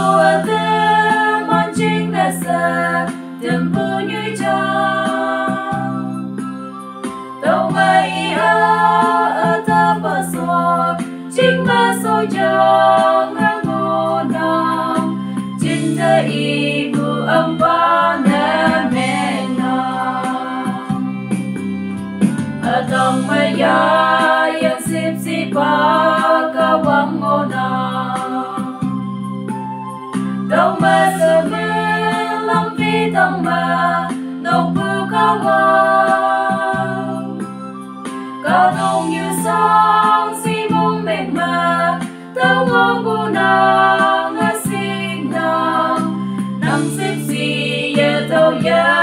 tua tư man chính là sa đừng bu như tàu mây ở ta bờ soi chính ba soi cho ngang ngô nam chính đời ibu âm ba na mẹ nam ở trong mây ya yang sim si pa kawang ngô nam tàu mây sơ mê lâm vi tàu mây độc bu kawang cao đông như sóng si mong mệt mà tao ngon bu na ngã sinh nam xếp gì ya tao ya